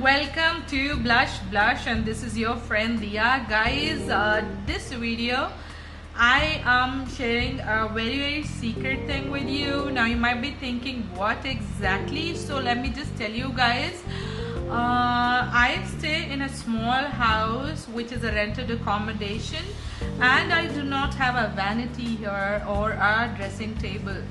welcome to Blush, and this is your friend Dia. Guys, this video I am sharing a very secret thing with you. Now you might be thinking what exactly, so let me just tell you guys. I stay in a small house which is a rented accommodation, and I do not have a vanity here or a dressing table.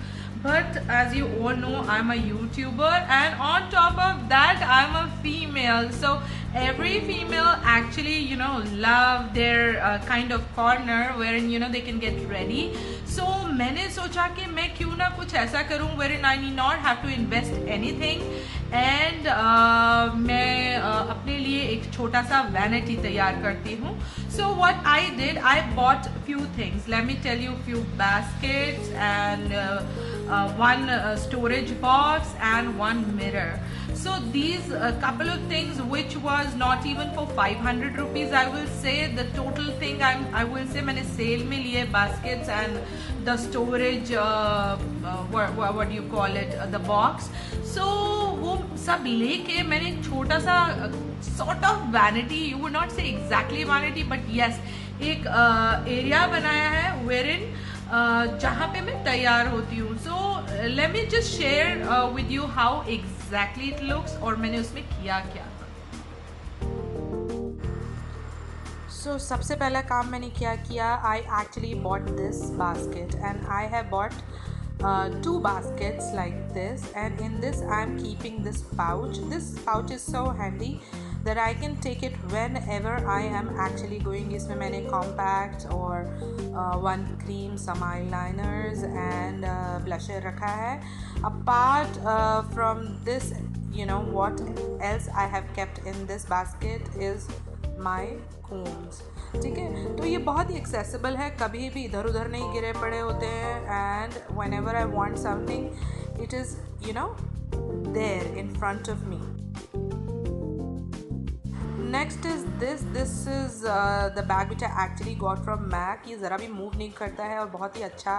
But as you all know, I'm a YouTuber, and on top of that I'm a female. So every female actually love their kind of corner wherein they can get ready. So मैंने सोचा कि मैं क्यों ना कुछ ऐसा करूं wherein I need not have to invest anything, and मैं अपने लिए एक छोटा सा vanity तैयार करती हूँ. So what I did, I bought few things. Let me tell you, few baskets and one storage box and one mirror. So these couple of things which was not even for 500 rupees, I will say. The total thing I will say मैंने sale में लिए baskets and the storage what do you call it, the box. So वो सब लेके मैंने एक छोटा सा sort of vanity, you would not say exactly vanity, but yes, एक area बनाया है wherein जहाँ पे मैं तैयार होती हूँ. So let me just share with you how exactly it looks और मैंने उसमें किया क्या. So सबसे पहला काम मैंने क्या किया, I actually bought this basket and I have bought two baskets like this, and in this I am keeping this pouch. This pouch is so handy that I can take it whenever I am actually going. इसमें मैंने compact और one cream, some eyeliners and blusher रखा है. Apart from this, what else I have kept in this basket is my combs. ठीक है, तो ये बहुत ही accessible है, कभी भी इधर उधर नहीं गिरे पड़े होते हैं, and whenever I want something, it is there in front of me. Next is this is the bag which I actually got from Mac. ये ज़रा भी मूव नहीं करता है और बहुत ही अच्छा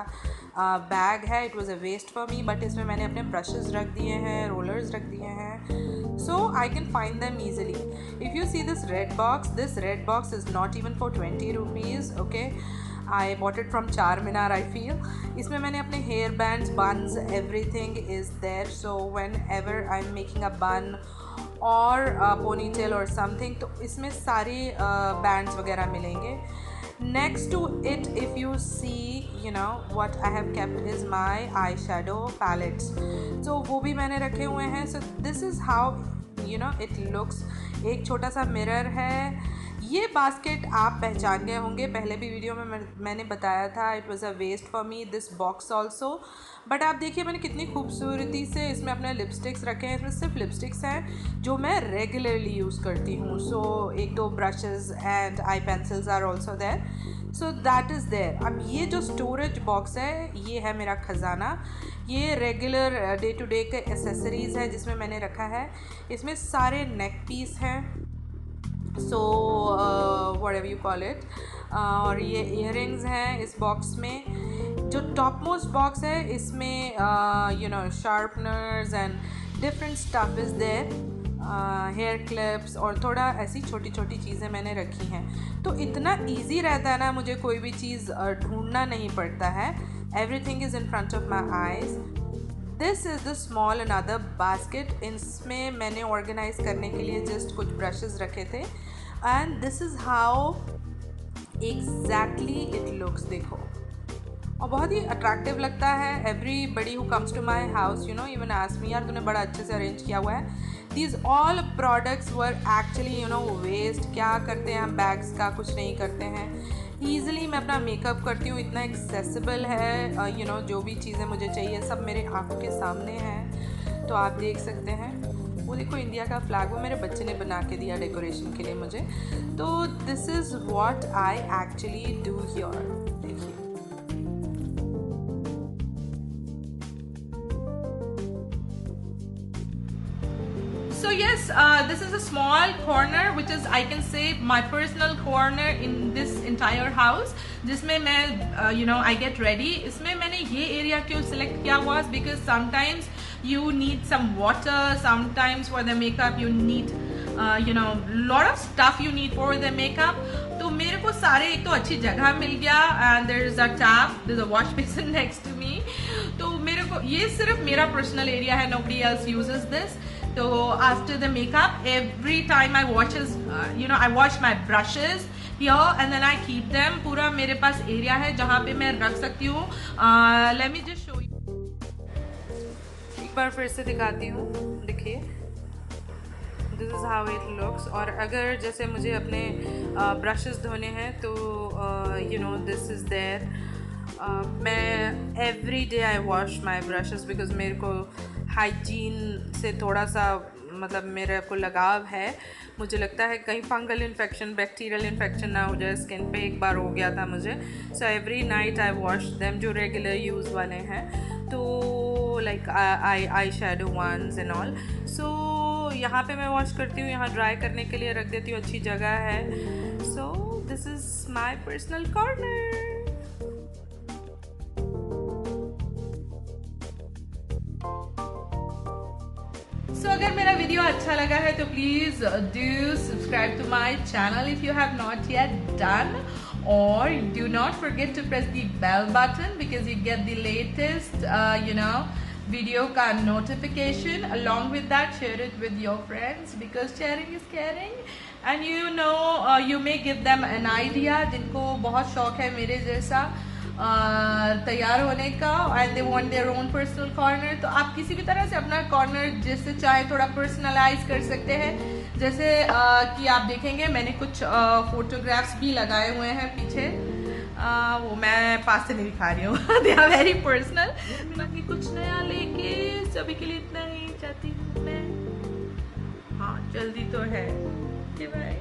बैग है. It was a waste for me, but इसमें मैंने अपने brushes रख दिए हैं, rollers रख दिए हैं, so I can find them easily. If you see this red box is not even for 20 rupees. Okay, I bought it from Charminar, I feel. इसमें मैंने अपने hair bands, buns, everything is there. So whenever I'm making a bun और ponytail or something, तो इसमें सारे bands वगैरह मिलेंगे. Next to it, if you see, what I have kept is my eyeshadow palettes. So वो भी मैंने रखे हुए हैं. So this is how it looks. एक छोटा सा मिरर है. ये बास्केट आप पहचान गए होंगे, पहले भी वीडियो में मैंने बताया था. It was a waste for me, this box also. But आप देखिए मैंने कितनी खूबसूरती से इसमें अपने लिपस्टिक्स रखे हैं. इसमें सिर्फ लिपस्टिक्स हैं जो मैं रेगुलरली यूज़ करती हूँ. सो एक दो brushes and eye pencils are also there. So that is there. अब ये जो स्टोरेज बॉक्स है, ये है मेरा ख़जाना. ये रेगुलर डे टू डे के एसेसरीज़ है जिसमें मैंने रखा है. इसमें सारे नेक पीस हैं, सो whatever you call it, और ये इयररिंग्स हैं इस बॉक्स में. जो टॉप मोस्ट बॉक्स है इसमें sharpeners and different stuff is there, hair clips और थोड़ा ऐसी छोटी छोटी चीज़ें मैंने रखी हैं. तो इतना ईजी रहता है ना, मुझे कोई भी चीज़ ढूंढना नहीं पड़ता है. Everything is in front of my eyes. This is the small another basket. इसमें मैंने ऑर्गेनाइज करने के लिए जस्ट कुछ ब्रशेस रखे थे, and this is how exactly it looks. देखो, और बहुत ही अट्रैक्टिव लगता है. Everybody who comes to my house even ask me, यार तूने बड़ा अच्छे से अरेंज किया हुआ है. These all products were actually waste. क्या करते हैं हम, बैग्स का कुछ नहीं करते हैं. ईज़िली मैं अपना मेकअप करती हूँ, इतना एक्सेसिबल है. जो भी चीज़ें मुझे चाहिए सब मेरे आँखों के सामने हैं. तो आप देख सकते हैं, वो देखो इंडिया का फ्लैग, वो मेरे बच्चे ने बना के दिया डेकोरेशन के लिए मुझे. तो this is what I actually do here. देखिए, so yes, this is a small corner which is, I can say, my personal corner in this entire house, जिसमें मैं I get ready. इसमें मैंने ये area क्यों select किया was because sometimes you need some water, sometimes for the makeup you need you know lot of stuff you need for the makeup. तो मेरे को सारे एक तो अच्छी जगह मिल गया and there is a tap, there is a wash basin next to me. तो मेरे को ये सिर्फ मेरा पर्सनल एरिया है, नोबडी एल्स यूजेस दिस। तो after the makeup every time I washes I wash my brushes here and then I keep them। पूरा मेरे पास एरिया है जहाँ पे मैं रख सकती हूँ। Let me just show you, एक बार फिर से दिखाती हूँ, देखिए this is how it looks. और अगर जैसे मुझे अपने ब्रशेस धोने हैं तो you know this is there. मैं every day I wash my brushes because मेरे को हाइजीन से थोड़ा सा मतलब मेरे को लगाव है। मुझे लगता है कहीं फंगल इन्फेक्शन, बैक्टीरियल इन्फेक्शन ना हो जाए स्किन पे। एक बार हो गया था मुझे। So every night I wash them, जो रेगुलर यूज़ वाले हैं। तो like I shadow once and all. So यहाँ पे मैं वॉश करती हूँ, यहाँ ड्राई करने के लिए रख देती हूँ, अच्छी जगह है। So this is my personal corner. So, अगर मेरा वीडियो अच्छा लगा है तो please do subscribe to my channel if you have not yet done, or do not forget to press the bell button because you get the latest video ka notification. Along with that, share it with your friends because sharing is caring, and you may give them an idea जिनको बहुत शौक है मेरे जैसा तैयार होने का and they want their own personal corner. तो आप किसी भी तरह से अपना कॉर्नर जैसे चाहे थोड़ा पर्सनलाइज कर सकते हैं। जैसे कि आप देखेंगे मैंने कुछ फोटोग्राफ्स भी लगाए हुए हैं पीछे, वो मैं पास से नहीं दिखा रही हूँ, दे आर वेरी पर्सनल। बाकी कुछ नया लेके सभी के लिए इतना ही चाहती हूँ मैं। हाँ जल्दी तो है। बाय।